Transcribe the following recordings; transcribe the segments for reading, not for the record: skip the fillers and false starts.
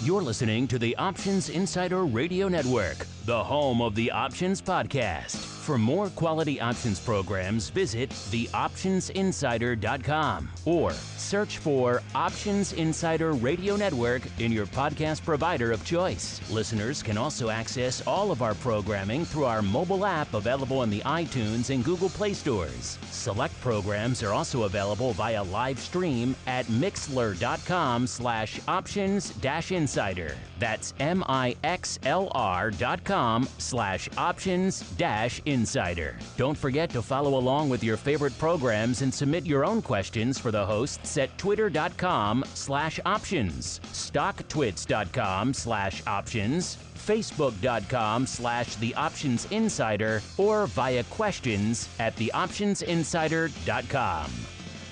You're listening to the Options Insider Radio Network, the home of the Options Podcast. For more quality options programs, visit theoptionsinsider.com or search for Options Insider Radio Network in your podcast provider of choice. Listeners can also access all of our programming through our mobile app available in the iTunes and Google Play stores. Select programs are also available via live stream at mixlr.com/options-insider. That's mixlr.com/options-insider. Don't forget to follow along with your favorite programs and submit your own questions for the hosts at twitter.com/options, stocktwits.com/options, facebook.com/theoptionsinsider, or via questions at theoptionsinsider.com.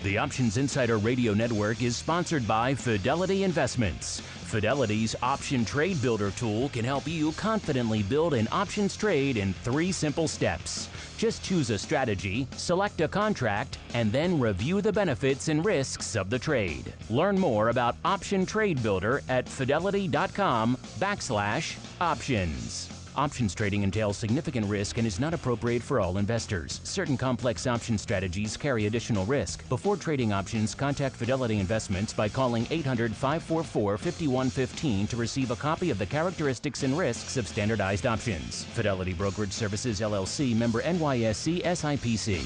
The Options Insider Radio Network is sponsored by Fidelity Investments. Fidelity's Option Trade Builder tool can help you confidently build an options trade in 3 simple steps. Just choose a strategy, select a contract, and then review the benefits and risks of the trade. Learn more about Option Trade Builder at fidelity.com/options. Options trading entails significant risk and is not appropriate for all investors. Certain complex option strategies carry additional risk. Before trading options, contact Fidelity Investments by calling 800-544-5115 to receive a copy of the characteristics and risks of standardized options. Fidelity Brokerage Services, LLC, member NYSE SIPC.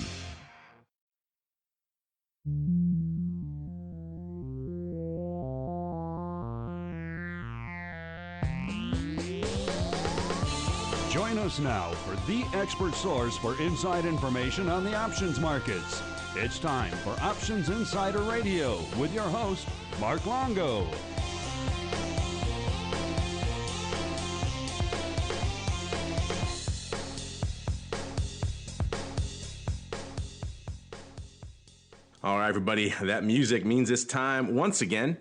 Join us now for the expert source for inside information on the options markets. It's time for Options Insider Radio with your host, Mark Longo. All right, everybody, that music means it's time once again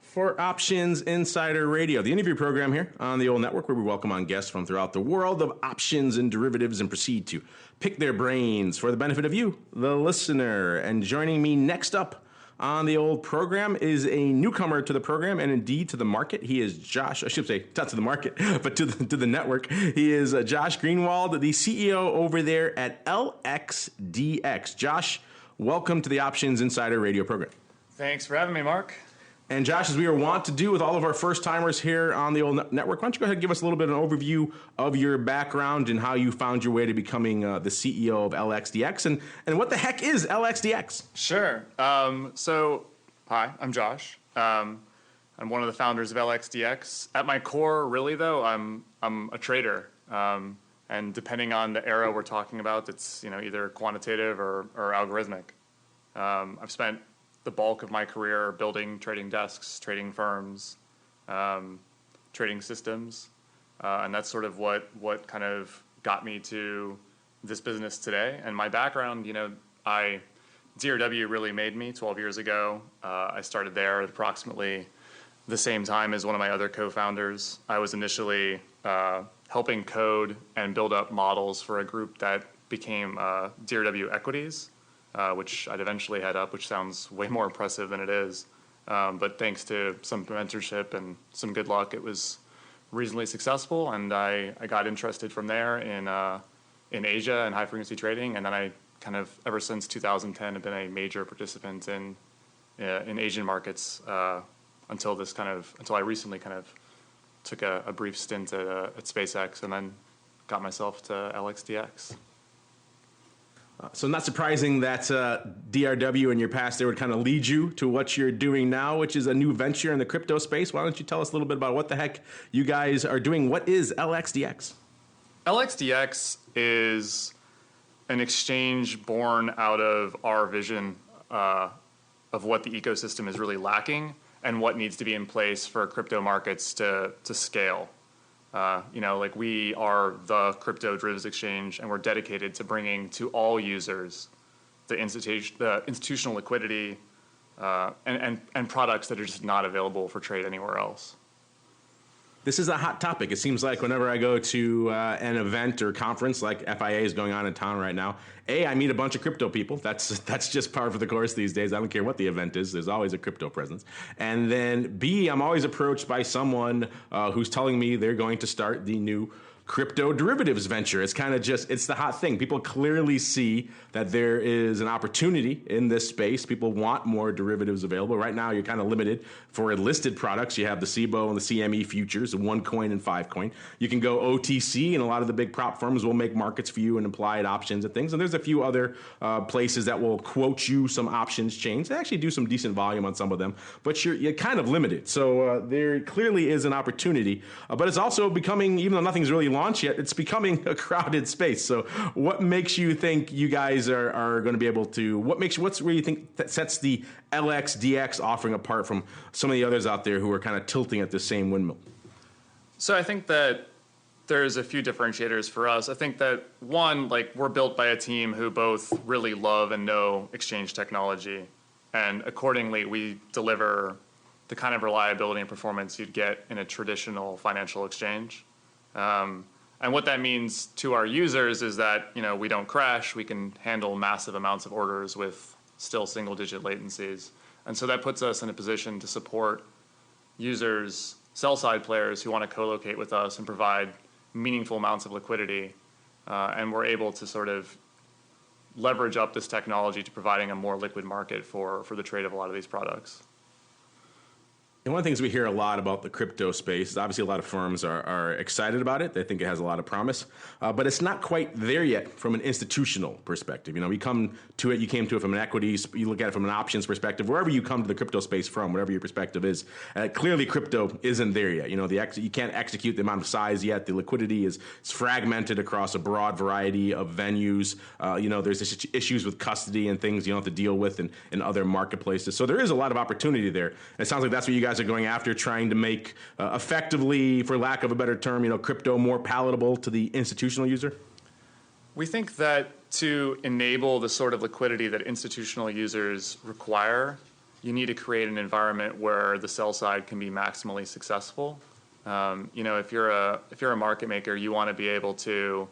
for Options Insider Radio, the interview program here on the old network where we welcome on guests from throughout the world of options and derivatives and proceed to pick their brains for the benefit of you, the listener. And joining me next up on the old program is a newcomer to the program and indeed to the market. He is Josh, I should say, not to the market, but to the network. He is Josh Greenwald, the CEO over there at LXDX. Josh, welcome to the Options Insider Radio program. Thanks for having me, Mark. And Josh, as we are wont to do with all of our first-timers here on the old network, why don't you go ahead and give us a little bit of an overview of your background and how you found your way to becoming the CEO of LXDX, and what the heck is LXDX? Sure. So, hi, I'm Josh. I'm one of the founders of LXDX. At my core, really, though, I'm a trader. And depending on the era we're talking about, it's either quantitative or algorithmic. I've spent the bulk of my career building trading desks, trading firms, trading systems, and that's sort of what kind of got me to this business today. And my background, DRW really made me 12 years ago. I started there at approximately the same time as one of my other co-founders. I was initially helping code and build up models for a group that became DRW Equities, which I'd eventually head up, which sounds way more impressive than it is. But thanks to some mentorship and some good luck, it was reasonably successful, and I got interested from there in Asia and high-frequency trading, and then I kind of, ever since 2010, have been a major participant in Asian markets until I recently kind of took a brief stint at SpaceX and then got myself to LXDX. So not surprising that DRW in your past there would kind of lead you to what you're doing now, which is a new venture in the crypto space. Why don't you tell us a little bit about what the heck you guys are doing? What is LXDX? LXDX is an exchange born out of our vision of what the ecosystem is really lacking and what needs to be in place for crypto markets to scale. We are the crypto derivatives exchange, and we're dedicated to bringing to all users the institutional liquidity and products that are just not available for trade anywhere else. This is a hot topic. It seems like whenever I go to an event or conference like FIA is going on in town right now, I meet a bunch of crypto people. That's just par for the course these days. I don't care what the event is. There's always a crypto presence. And then B, I'm always approached by someone who's telling me they're going to start the new crypto derivatives venture. It's kind of it's the hot thing. People clearly see that there is an opportunity in this space. People want more derivatives available. Right now, you're kind of limited for listed products. You have the CBOE and the CME futures, 1 and 5 coin. You can go OTC, and a lot of the big prop firms will make markets for you and implied options and things. And there's a few other places that will quote you some options chains. They actually do some decent volume on some of them, but you're kind of limited. So there clearly is an opportunity, but it's also becoming, even though nothing's really launched yet, it's becoming a crowded space. So what makes you think you guys are going to be able to, what's where you think that sets the LXDX offering apart from some of the others out there who are kind of tilting at the same windmill? So I think that there's a few differentiators for us. I think that one, like, we're built by a team who both really love and know exchange technology, and accordingly we deliver the kind of reliability and performance you'd get in a traditional financial exchange. And what that means to our users is that, we don't crash. We can handle massive amounts of orders with still single-digit latencies. And so that puts us in a position to support users, sell-side players who want to co-locate with us and provide meaningful amounts of liquidity. And we're able to sort of leverage up this technology to providing a more liquid market for the trade of a lot of these products. And one of the things we hear a lot about the crypto space is obviously a lot of firms are excited about it. They think it has a lot of promise, but it's not quite there yet from an institutional perspective. We come to it, you came to it from an equities, you look at it from an options perspective, wherever you come to the crypto space from, whatever your perspective is. Clearly crypto isn't there yet. You can't execute the amount of size yet. The liquidity is fragmented across a broad variety of venues. There's issues with custody and things you don't have to deal with in other marketplaces. So there is a lot of opportunity there. And it sounds like that's what you guys are going after, trying to make effectively, for lack of a better term, crypto more palatable to the institutional user? We think that to enable the sort of liquidity that institutional users require, you need to create an environment where the sell side can be maximally successful. If you're a market maker, you want to be able to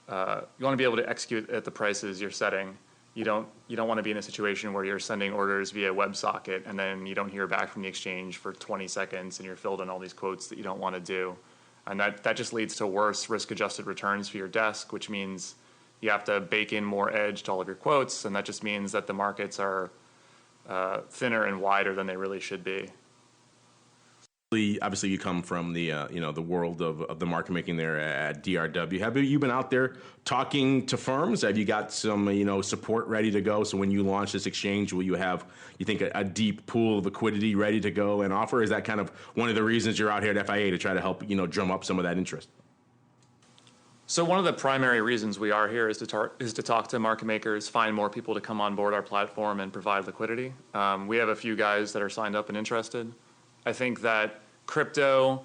execute at the prices you're setting. You don't want to be in a situation where you're sending orders via WebSocket and then you don't hear back from the exchange for 20 seconds and you're filled in all these quotes that you don't want to do. And that just leads to worse risk-adjusted returns for your desk, which means you have to bake in more edge to all of your quotes, and that just means that the markets are thinner and wider than they really should be. Obviously, you come from the the world of the market making there at DRW. Have you been out there talking to firms? Have you got some support ready to go? So when you launch this exchange, will you have, you think, a deep pool of liquidity ready to go and offer? Is that kind of one of the reasons you're out here at FIA, to try to help drum up some of that interest? So one of the primary reasons we are here is to talk to market makers, find more people to come on board our platform and provide liquidity. We have a few guys that are signed up and interested. I think that crypto,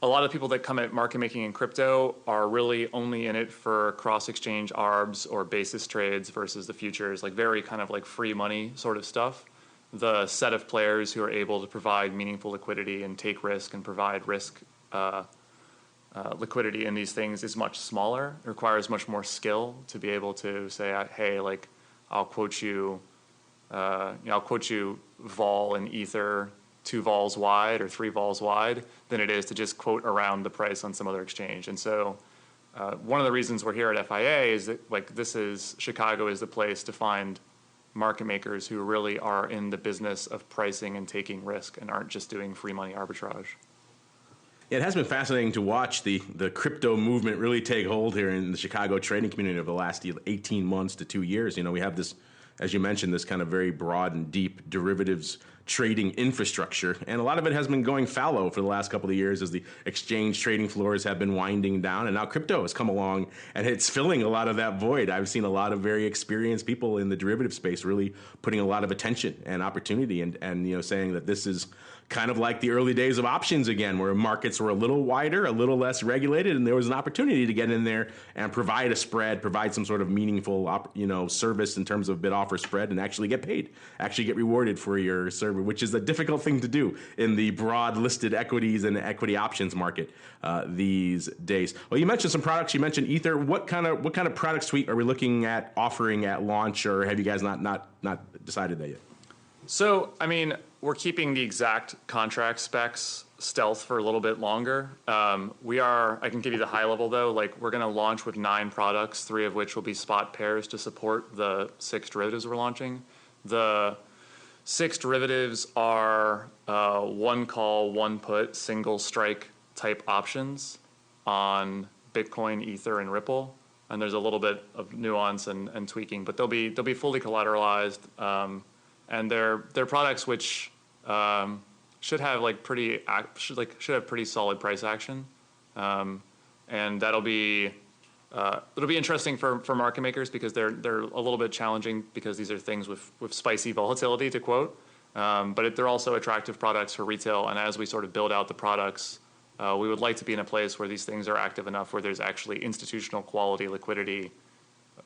a lot of people that come at market making in crypto are really only in it for cross-exchange ARBs or basis trades versus the futures, like very kind of like free money sort of stuff. The set of players who are able to provide meaningful liquidity and take risk and provide risk liquidity in these things is much smaller. It requires much more skill to be able to say, hey, like, I'll quote you vol and ether 2 vols wide or 3 vols wide than it is to just quote around the price on some other exchange. And so one of the reasons we're here at FIA is that Chicago is the place to find market makers who really are in the business of pricing and taking risk and aren't just doing free money arbitrage. It has been fascinating to watch the crypto movement really take hold here in the Chicago trading community over the last 18 months to 2 years. We have this, as you mentioned, this kind of very broad and deep derivatives trading infrastructure. And a lot of it has been going fallow for the last couple of years as the exchange trading floors have been winding down. And now crypto has come along and it's filling a lot of that void. I've seen a lot of very experienced people in the derivative space really putting a lot of attention and opportunity and saying that this is kind of like the early days of options again, where markets were a little wider, a little less regulated, and there was an opportunity to get in there and provide a spread, provide some sort of meaningful, service in terms of bid offer spread, and actually get paid, actually get rewarded for your service, which is a difficult thing to do in the broad listed equities and equity options market these days. Well, you mentioned some products. You mentioned Ether. What kind of product suite are we looking at offering at launch, or have you guys not decided that yet? So, I mean, we're keeping the exact contract specs stealth for a little bit longer. I can give you the high level though, like we're going to launch with 9 products, 3 of which will be spot pairs to support the 6 derivatives we're launching. The 6 derivatives are 1 call, 1 put, single strike type options on Bitcoin, Ether, and Ripple. And there's a little bit of nuance and tweaking, but they'll be fully collateralized. And they're products which should have pretty solid price action, and it'll be interesting for market makers because they're a little bit challenging because these are things with spicy volatility, to quote, but they're also attractive products for retail. And as we sort of build out the products, we would like to be in a place where these things are active enough where there's actually institutional quality liquidity,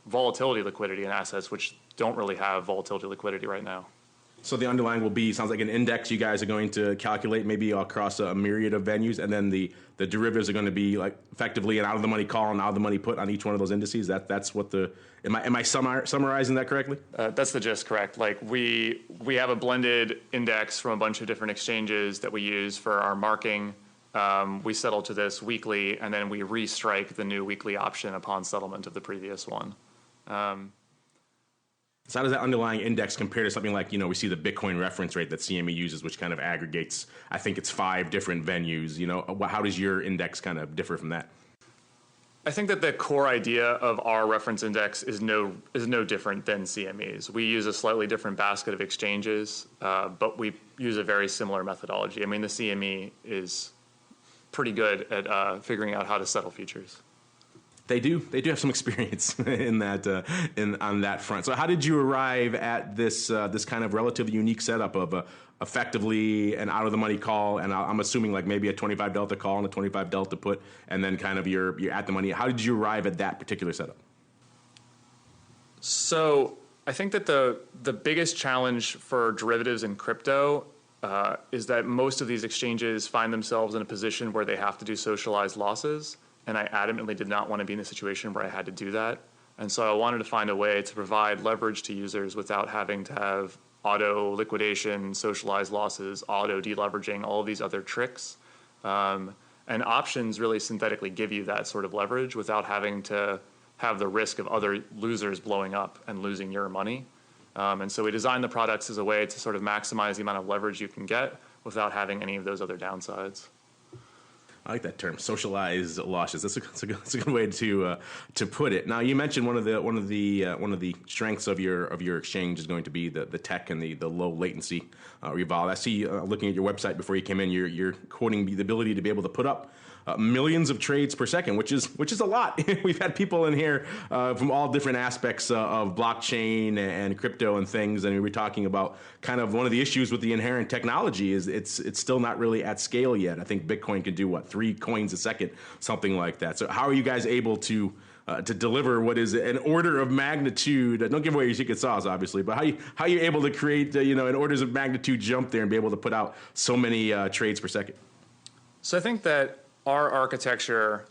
volatility liquidity in assets which don't really have volatility liquidity right now. So the underlying will be, sounds like an index you guys are going to calculate maybe across a myriad of venues, and then the derivatives are going to be like effectively an out-of-the-money call and out-of-the-money put on each one of those indices. That's what am I summarizing that correctly? That's the gist, correct. Like we have a blended index from a bunch of different exchanges that we use for our marking. We settle to this weekly, and then we restrike the new weekly option upon settlement of the previous one. So how does that underlying index compare to something like, we see the Bitcoin reference rate that CME uses, which kind of aggregates, I think it's 5 different venues. How does your index kind of differ from that? I think that the core idea of our reference index is no different than CME's. We use a slightly different basket of exchanges, but we use a very similar methodology. I mean, the CME is pretty good at figuring out how to settle futures. They do have some experience in that on that front. So how did you arrive at this kind of relatively unique setup of effectively an out of the money call, and I'm assuming like maybe a 25 delta call and a 25 delta put, and then kind of your at the money. How did you arrive at that particular setup? So I think that the biggest challenge for derivatives in crypto is that most of these exchanges find themselves in a position where they have to do socialized losses. And I adamantly did not want to be in a situation where I had to do that. And so I wanted to find a way to provide leverage to users without having to have auto liquidation, socialized losses, auto deleveraging, all of these other tricks. And options really synthetically give you that sort of leverage without having to have the risk of other losers blowing up and losing your money. And so we designed the products as a way to sort of maximize the amount of leverage you can get without having any of those other downsides. I like that term, socialized losses. That's a good way to put it. Now, you mentioned one of the strengths of your exchange is going to be the tech and the low latency revolve. I see looking at your website before you came in, you're quoting the ability to be able to put up millions of trades per second, which is a lot. We've had people in here from all different aspects of blockchain and crypto and things, and we were talking about kind of one of the issues with the inherent technology is it's still not really at scale yet. I think Bitcoin can do 3 coins a second, something like that. So how are you guys able to deliver what is an order of magnitude? Don't give away your secret sauce, obviously, but how are you able to create an orders of magnitude jump there and be able to put out so many trades per second? So I think that our architecture,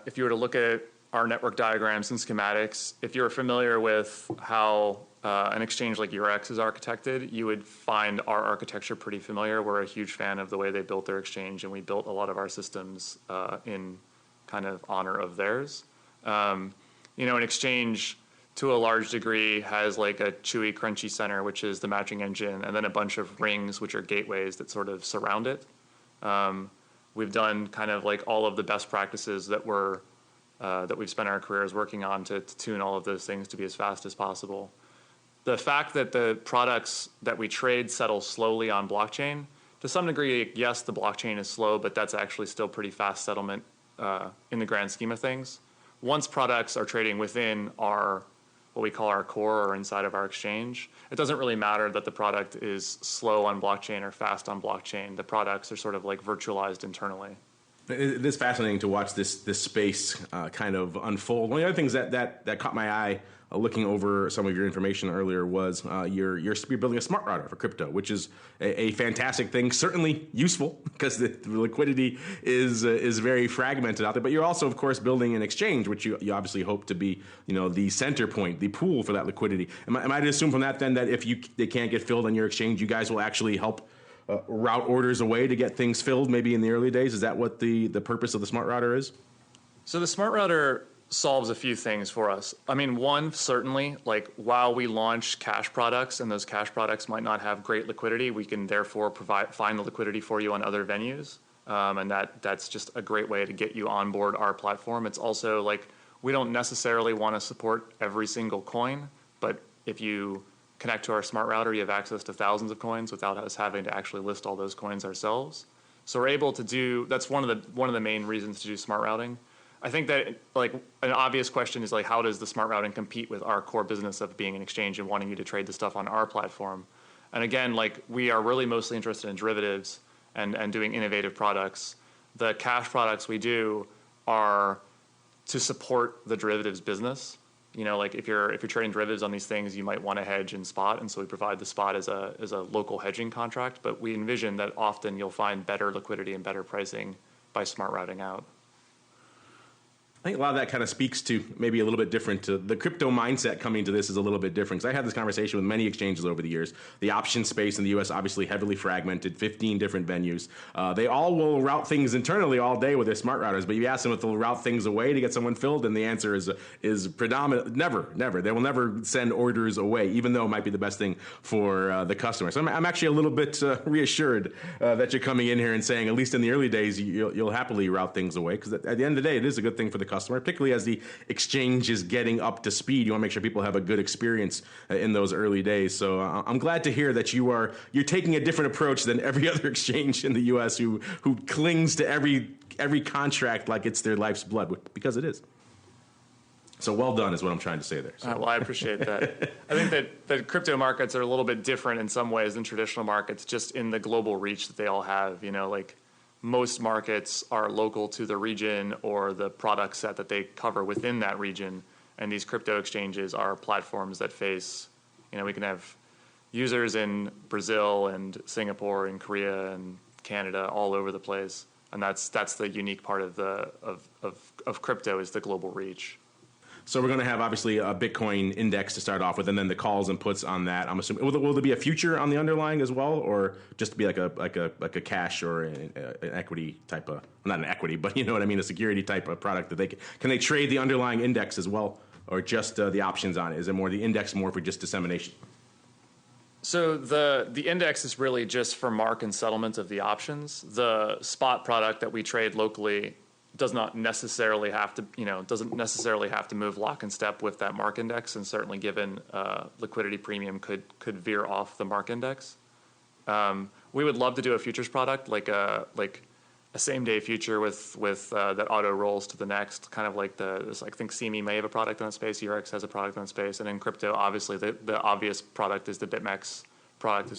if you were to look at our network diagrams and schematics, if you're familiar with how an exchange like Eurex is architected, you would find our architecture pretty familiar. We're a huge fan of the way they built their exchange, and we built a lot of our systems in kind of honor of theirs. An exchange to a large degree has like a chewy, crunchy center, which is the matching engine, and then a bunch of rings, which are gateways that sort of surround it. We've done kind of like all of the best practices that we've spent our careers working on to tune all of those things to be as fast as possible. The fact that the products that we trade settle slowly on blockchain, to some degree, yes, the blockchain is slow, but that's actually still pretty fast settlement in the grand scheme of things. Once products are trading within our what we call our core or inside of our exchange, it doesn't really matter that the product is slow on blockchain or fast on blockchain. The products are sort of like virtualized internally. It is fascinating to watch this space kind of unfold. One of the other things that caught my eye looking over some of your information earlier was you're building a smart router for crypto, which is a fantastic thing, certainly useful because the liquidity is very fragmented out there. But you're also, of course, building an exchange, which you obviously hope to be, the center point, the pool for that liquidity. Am I to assume from that then that if they can't get filled on your exchange, you guys will actually help route orders away to get things filled maybe in the early days? Is that what the purpose of the smart router is? So the smart router solves a few things for us. I mean, one, certainly, like while we launch cash products and those cash products might not have great liquidity, we can therefore find the liquidity for you on other venues. And that's just a great way to get you on board our platform. It's also like, we don't necessarily want to support every single coin, but if you connect to our smart router, you have access to thousands of coins without us having to actually list all those coins ourselves. So we're able to do, that's one of the main reasons to do smart routing. I think that like an obvious question is like, how does the smart routing compete with our core business of being an exchange and wanting you to trade the stuff on our platform? And again, like we are really mostly interested in derivatives and doing innovative products. The cash products we do are to support the derivatives business. Like if you're trading derivatives on these things, you might want to hedge in spot, and so we provide the spot as a local hedging contract. But we envision that often you'll find better liquidity and better pricing by smart routing out. I think a lot of that kind of speaks to maybe a little bit different. The crypto mindset coming to this is a little bit different. Because I had this conversation with many exchanges over the years. The option space in the U.S. obviously heavily fragmented, 15 different venues. They all will route things internally all day with their smart routers. But you ask them if they'll route things away to get someone filled, and the answer is predominant. Never. They will never send orders away, even though it might be the best thing for the customer. So I'm actually a little bit reassured that you're coming in here and saying, at least in the early days, you'll happily route things away. Because at the end of the day, it is a good thing for the customer, particularly as the exchange is getting up to speed. You want to make sure people have a good experience in those early days. So I'm glad to hear that you're taking a different approach than every other exchange in the U.S. who clings to every contract like it's their life's blood, because it is. So well done is what I'm trying to say there. So. Well, I appreciate that. I think that crypto markets are a little bit different in some ways than traditional markets, just in the global reach that they all have. Like most markets are local to the region or the product set that they cover within that region. And these crypto exchanges are platforms that face, we can have users in Brazil and Singapore and Korea and Canada all over the place. And that's the unique part of crypto is the global reach. So we're going to have obviously a Bitcoin index to start off with, and then the calls and puts on that. I'm assuming will there be a future on the underlying as well, or just be like a cash or an equity type of, not an equity, but you know what I mean, a security type of product that can they trade the underlying index as well, or just the options on it? Is it more the index more for just dissemination? So the index is really just for mark and settlement of the options. The spot product that we trade locally doesn't necessarily have to move lock and step with that mark index, and certainly given liquidity premium could veer off the mark index. We would love to do a futures product like a same day future with that auto rolls to the next, kind of like I think CME may have a product in that space, Eurex has a product in that space, and in crypto, obviously the obvious product is the BitMEX product,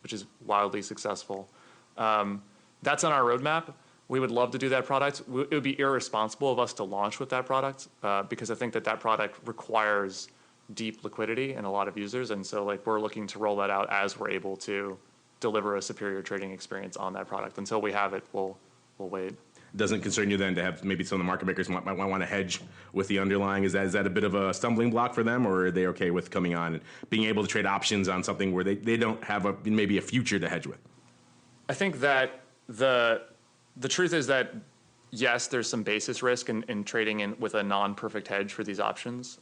which is wildly successful. That's on our roadmap. We would love to do that product. It would be irresponsible of us to launch with that product because I think that product requires deep liquidity and a lot of users. And so we're looking to roll that out as we're able to deliver a superior trading experience on that product. Until we have it, we'll wait. Doesn't concern you then to have maybe some of the market makers might want to hedge with the underlying? Is that a bit of a stumbling block for them, or are they okay with coming on and being able to trade options on something where they don't have maybe a future to hedge with? I think that the truth is that, yes, there's some basis risk in trading with a non-perfect hedge for these options.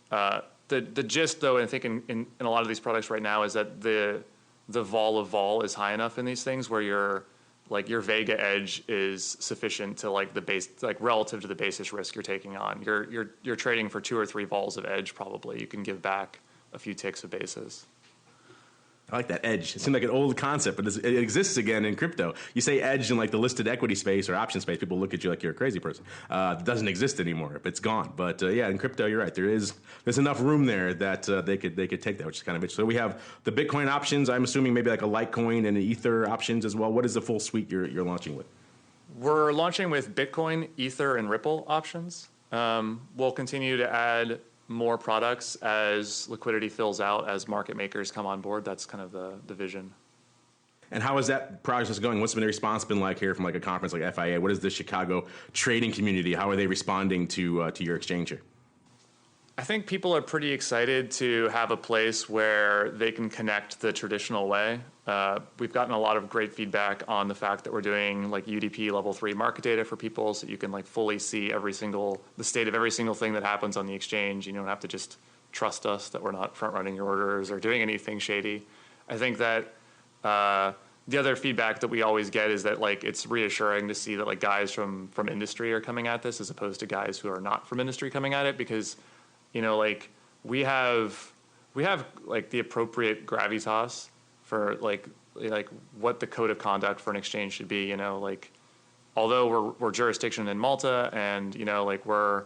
The gist, though, I think in a lot of these products right now is that the vol of vol is high enough in these things where your Vega edge is sufficient to the base, relative to the basis risk you're taking on. You're trading for 2 or 3 vols of edge probably. You can give back a few ticks of basis. I like that edge. It seemed like an old concept, but it exists again in crypto. You say edge in like the listed equity space or option space, people look at you like you're a crazy person. It doesn't exist anymore. It's gone. But yeah, in crypto, you're right. There's enough room there that they could take that, which is kind of interesting. So we have the Bitcoin options. I'm assuming maybe like a Litecoin and an Ether options as well. What is the full suite you're launching with? We're launching with Bitcoin, Ether, and Ripple options. We'll continue to add more products as liquidity fills out, as market makers come on board. That's kind of the vision. And how is that process going? What's been the response been like here from like a conference like FIA? What is the Chicago trading community? How are they responding to your exchange here? I think people are pretty excited to have a place where they can connect the traditional way. We've gotten a lot of great feedback on the fact that we're doing like UDP level 3 market data for people, so you can like fully see the state of every single thing that happens on the exchange. You don't have to just trust us that we're not front running your orders or doing anything shady. I think that the other feedback that we always get is that like it's reassuring to see that like guys from industry are coming at this as opposed to guys who are not from industry coming at it, because like we have like the appropriate gravitas for like what the code of conduct for an exchange should be. Like although we're jurisdiction in Malta, and like we're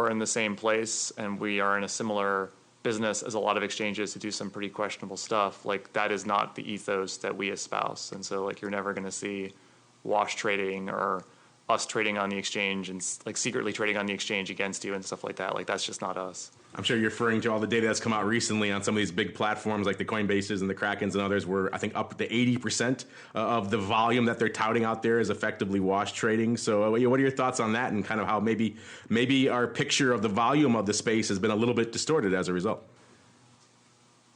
in the same place and we are in a similar business as a lot of exchanges who do some pretty questionable stuff. Like that is not the ethos that we espouse, and so like you're never going to see wash trading or us trading on the exchange and like secretly trading on the exchange against you and stuff like that. Like that's just not us. I'm sure you're referring to all the data that's come out recently on some of these big platforms like the Coinbases and the Krakens and others, where I think up to 80% of the volume that they're touting out there is effectively wash trading. So what are your thoughts on that, and kind of how maybe our picture of the volume of the space has been a little bit distorted as a result?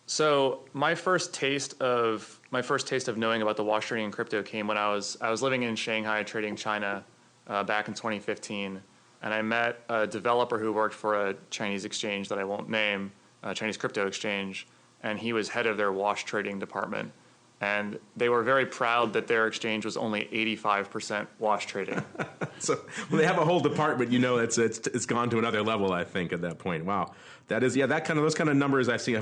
So my first taste of knowing about the wash trading in crypto came when I was living in Shanghai trading China back in 2015. And I met a developer who worked for a Chinese exchange that I won't name, a Chinese crypto exchange, and he was head of their wash trading department. And they were very proud that their exchange was only 85% wash trading. So when they have a whole department, it's gone to another level, I think, at that point. Wow. That is, yeah, those kind of numbers I think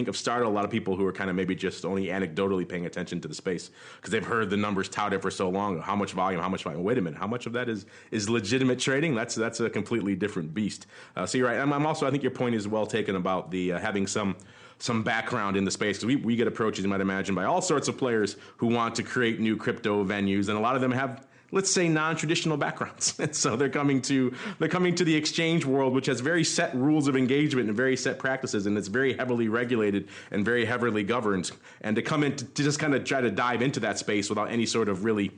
have started a lot of people who are kind of maybe just only anecdotally paying attention to the space because they've heard the numbers touted for so long. How much volume? Wait a minute. How much of that is legitimate trading? That's a completely different beast. So you're right. I'm also, I think your point is well taken about the having some background in the space, because we get approaches, you might imagine, by all sorts of players who want to create new crypto venues, and a lot of them have, let's say, non-traditional backgrounds. And so they're coming to the exchange world, which has very set rules of engagement and very set practices, and it's very heavily regulated and very heavily governed. And to come in to just kind of try to dive into that space without any sort of really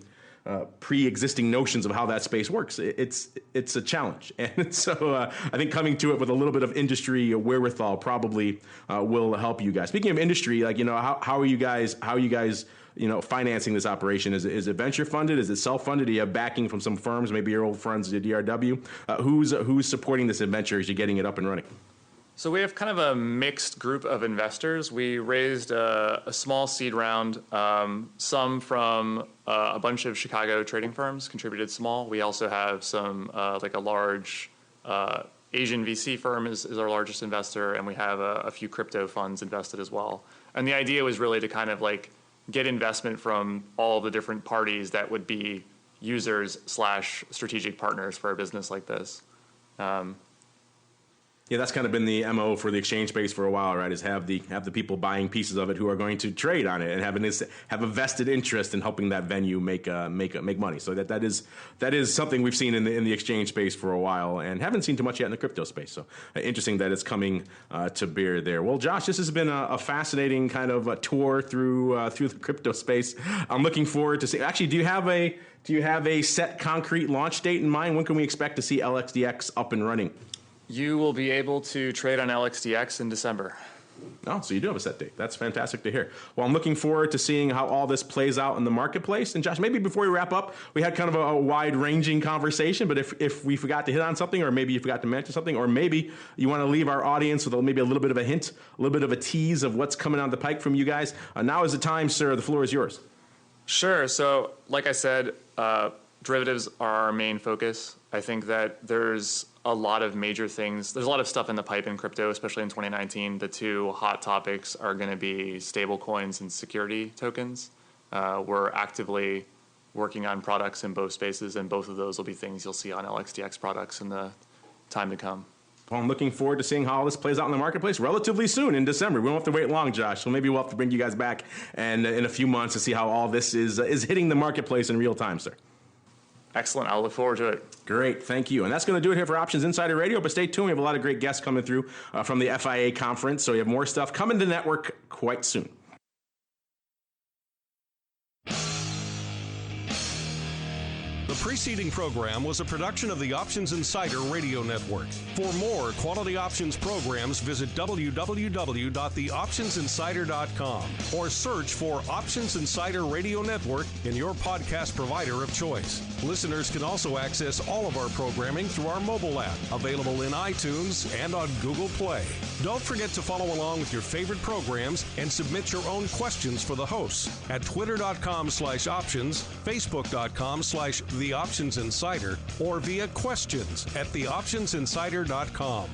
pre-existing notions of how that space works, it's a challenge. And so I think coming to it with a little bit of industry wherewithal probably will help you guys. Speaking of industry, like, how are you guys financing this operation? Is it venture funded? Is it self-funded? Do you have backing from some firms, maybe your old friends at DRW? Who's supporting this adventure as you're getting it up and running? So we have kind of a mixed group of investors. We raised a small seed round. Some from a bunch of Chicago trading firms contributed small. We also have some like a large Asian VC firm is our largest investor, and we have a few crypto funds invested as well. And the idea was really to kind of like get investment from all the different parties that would be users / strategic partners for a business like this. Yeah, that's kind of been the MO for the exchange space for a while, right? Is have the people buying pieces of it who are going to trade on it and have a vested interest in helping that venue make money. So that is something we've seen in the exchange space for a while, and haven't seen too much yet in the crypto space. So interesting that it's coming to bear there. Well, Josh, this has been a fascinating kind of a tour through the crypto space. I'm looking forward to see. Actually, do you have a set concrete launch date in mind? When can we expect to see LXDX up and running? You will be able to trade on LXDX in December. Oh, so you do have a set date. That's fantastic to hear. Well, I'm looking forward to seeing how all this plays out in the marketplace. And Josh, maybe before we wrap up, we had kind of a wide-ranging conversation, but if we forgot to hit on something, or maybe you forgot to mention something, or maybe you want to leave our audience with maybe a little bit of a hint, a little bit of a tease of what's coming down the pike from you guys, now is the time, sir. The floor is yours. Sure. So like I said, derivatives are our main focus. I think that there's a lot of major things. There's a lot of stuff in the pipe in crypto, especially in 2019. The two hot topics are going to be stable coins and security tokens. We're actively working on products in both spaces, and both of those will be things you'll see on LXDX products in the time to come. Well, I'm looking forward to seeing how all this plays out in the marketplace relatively soon in December. We won't have to wait long, Josh. So maybe we'll have to bring you guys back and in a few months to see how all this is hitting the marketplace in real time, sir. Excellent. I'll look forward to it. Great. Thank you. And that's going to do it here for Options Insider Radio. But stay tuned. We have a lot of great guests coming through from the FIA conference. So you have more stuff coming to the network quite soon. The preceding program was a production of the Options Insider Radio Network. For more quality options programs, visit www.theoptionsinsider.com or search for Options Insider Radio Network in your podcast provider of choice. Listeners can also access all of our programming through our mobile app, available in iTunes and on Google Play. Don't forget to follow along with your favorite programs and submit your own questions for the hosts at twitter.com/options, facebook.com/theoptionsinsider, or via questions@theoptionsinsider.com.